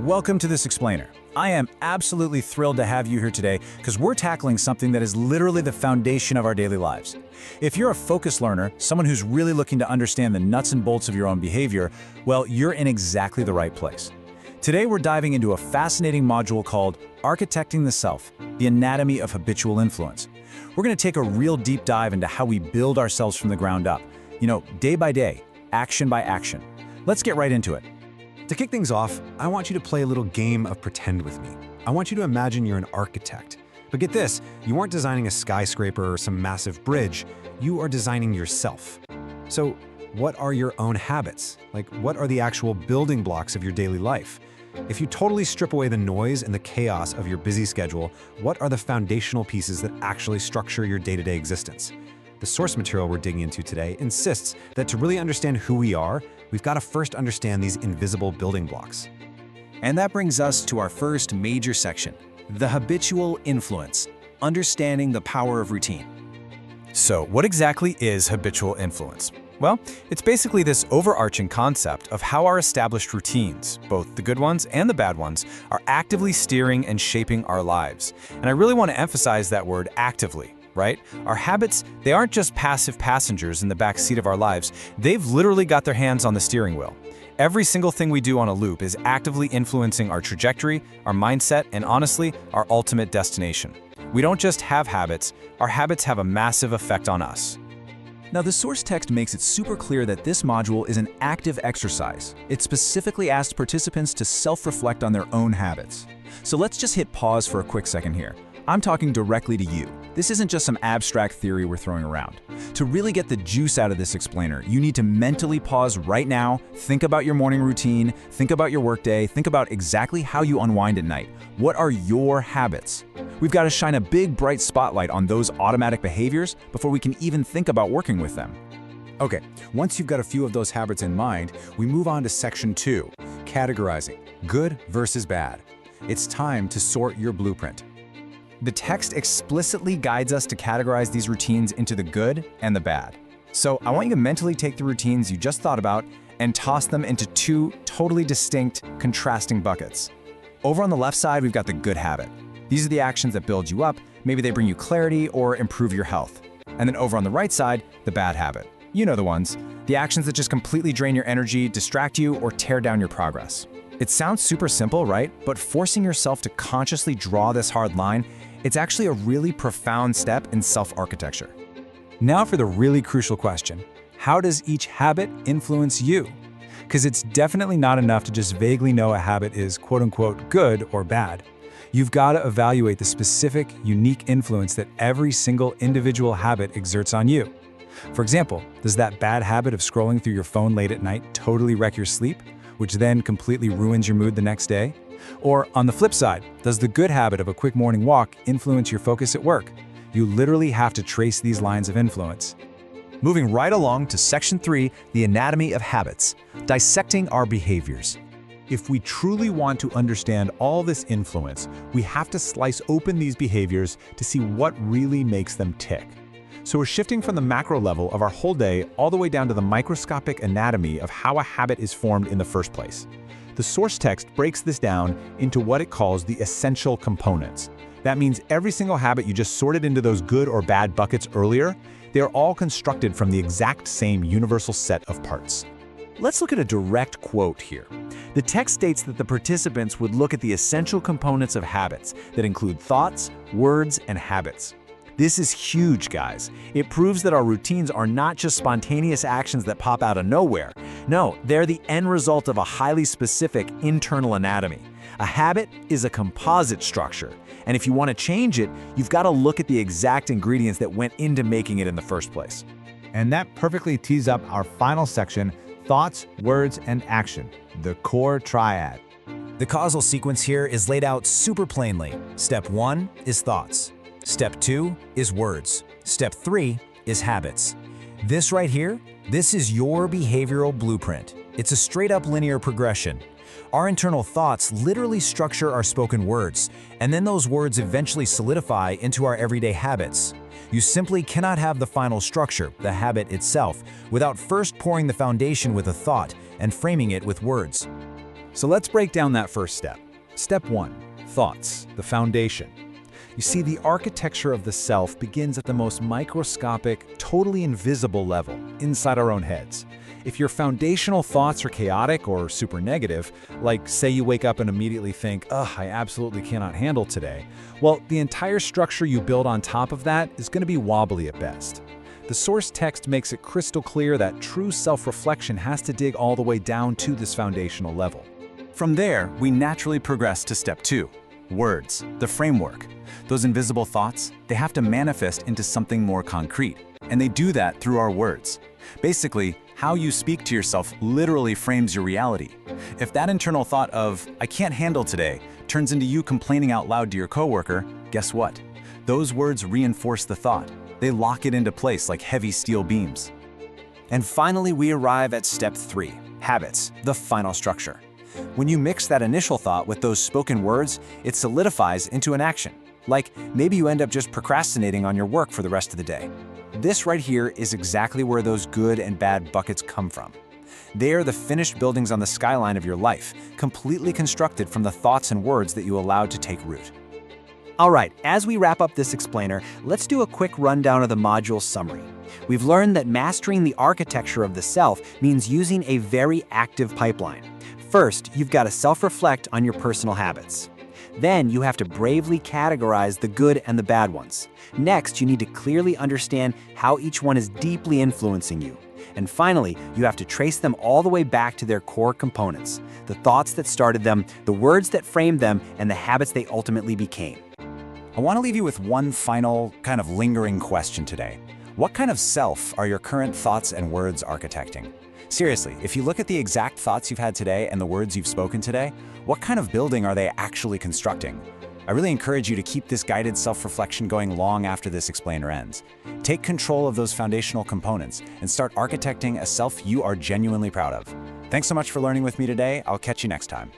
Welcome to This Explainer. I am absolutely thrilled to have you here today because we're tackling something that is literally the foundation of our daily lives. If you're a focused learner, someone who's really looking to understand the nuts and bolts of your own behavior, well, you're in exactly the right place. Today we're diving into a fascinating module called Architecting the Self, the Anatomy of Habitual Influence. We're going to take a real deep dive into how we build ourselves from the ground up, day by day, action by action. Let's get right into it. To kick things off, I want you to play a little game of pretend with me. I want you to imagine you're an architect. But get this, you aren't designing a skyscraper or some massive bridge, you are designing yourself. So what are your own habits? What are the actual building blocks of your daily life? If you totally strip away the noise and the chaos of your busy schedule, what are the foundational pieces that actually structure your day-to-day existence? The source material we're digging into today insists that to really understand who we are, we've got to first understand these invisible building blocks. And that brings us to our first major section, the habitual influence, understanding the power of routine. So, what exactly is habitual influence? Well, it's basically this overarching concept of how our established routines, both the good ones and the bad ones, are actively steering and shaping our lives. And I really want to emphasize that word actively. Right? Our habits, they aren't just passive passengers in the back seat of our lives. They've literally got their hands on the steering wheel. Every single thing we do on a loop is actively influencing our trajectory, our mindset, and honestly, our ultimate destination. We don't just have habits, our habits have a massive effect on us. Now, the source text makes it super clear that this module is an active exercise. It specifically asks participants to self-reflect on their own habits. So let's just hit pause for a quick second here. I'm talking directly to you. This isn't just some abstract theory we're throwing around. To really get the juice out of this explainer, you need to mentally pause right now, think about your morning routine, think about your workday, think about exactly how you unwind at night. What are your habits? We've got to shine a big, bright spotlight on those automatic behaviors before we can even think about working with them. Okay, once you've got a few of those habits in mind, we move on to section 2, categorizing, good versus bad. It's time to sort your blueprint. The text explicitly guides us to categorize these routines into the good and the bad. So I want you to mentally take the routines you just thought about and toss them into two totally distinct, contrasting buckets. Over on the left side, we've got the good habit. These are the actions that build you up, maybe they bring you clarity or improve your health. And then over on the right side, the bad habit. You know the ones, the actions that just completely drain your energy, distract you, or tear down your progress. It sounds super simple, right? But forcing yourself to consciously draw this hard line, it's actually a really profound step in self-architecture. Now for the really crucial question, how does each habit influence you? Because it's definitely not enough to just vaguely know a habit is quote-unquote good or bad. You've got to evaluate the specific, unique influence that every single individual habit exerts on you. For example, does that bad habit of scrolling through your phone late at night totally wreck your sleep, which then completely ruins your mood the next day? Or on the flip side, does the good habit of a quick morning walk influence your focus at work? You literally have to trace these lines of influence. Moving right along to section 3, the anatomy of habits, dissecting our behaviors. If we truly want to understand all this influence, we have to slice open these behaviors to see what really makes them tick. So we're shifting from the macro level of our whole day all the way down to the microscopic anatomy of how a habit is formed in the first place. The source text breaks this down into what it calls the essential components. That means every single habit you just sorted into those good or bad buckets earlier, they are all constructed from the exact same universal set of parts. Let's look at a direct quote here. The text states that the participants would look at the essential components of habits that include thoughts, words, and habits. This is huge, guys. It proves that our routines are not just spontaneous actions that pop out of nowhere. No, they're the end result of a highly specific internal anatomy. A habit is a composite structure, and if you want to change it, you've got to look at the exact ingredients that went into making it in the first place. And that perfectly tees up our final section, thoughts, words, and action, the core triad. The causal sequence here is laid out super plainly. Step 1 is thoughts. Step 2 is words. Step 3 is habits. This right here, this is your behavioral blueprint. It's a straight-up linear progression. Our internal thoughts literally structure our spoken words, and then those words eventually solidify into our everyday habits. You simply cannot have the final structure, the habit itself, without first pouring the foundation with a thought and framing it with words. So let's break down that first step. Step 1, thoughts, the foundation. You see, the architecture of the self begins at the most microscopic, totally invisible level, inside our own heads. If your foundational thoughts are chaotic or super negative, like say you wake up and immediately think, ugh, I absolutely cannot handle today, well, the entire structure you build on top of that is going to be wobbly at best. The source text makes it crystal clear that true self-reflection has to dig all the way down to this foundational level. From there, we naturally progress to step 2, words, the framework. Those invisible thoughts, they have to manifest into something more concrete, and they do that through our words. Basically, how you speak to yourself literally frames your reality. If that internal thought of, I can't handle today, turns into you complaining out loud to your coworker, guess what? Those words reinforce the thought. They lock it into place like heavy steel beams. And finally, we arrive at step 3, habits, the final structure. When you mix that initial thought with those spoken words, it solidifies into an action. Like, maybe you end up just procrastinating on your work for the rest of the day. This right here is exactly where those good and bad buckets come from. They are the finished buildings on the skyline of your life, completely constructed from the thoughts and words that you allowed to take root. All right, as we wrap up this explainer, let's do a quick rundown of the module summary. We've learned that mastering the architecture of the self means using a very active pipeline. First, you've got to self-reflect on your personal habits. Then you have to bravely categorize the good and the bad ones. Next, you need to clearly understand how each one is deeply influencing you. And finally, you have to trace them all the way back to their core components, the thoughts that started them, the words that framed them, and the habits they ultimately became. I want to leave you with one final, kind of lingering question today. What kind of self are your current thoughts and words architecting? Seriously, if you look at the exact thoughts you've had today and the words you've spoken today, what kind of building are they actually constructing? I really encourage you to keep this guided self-reflection going long after this explainer ends. Take control of those foundational components and start architecting a self you are genuinely proud of. Thanks so much for learning with me today. I'll catch you next time.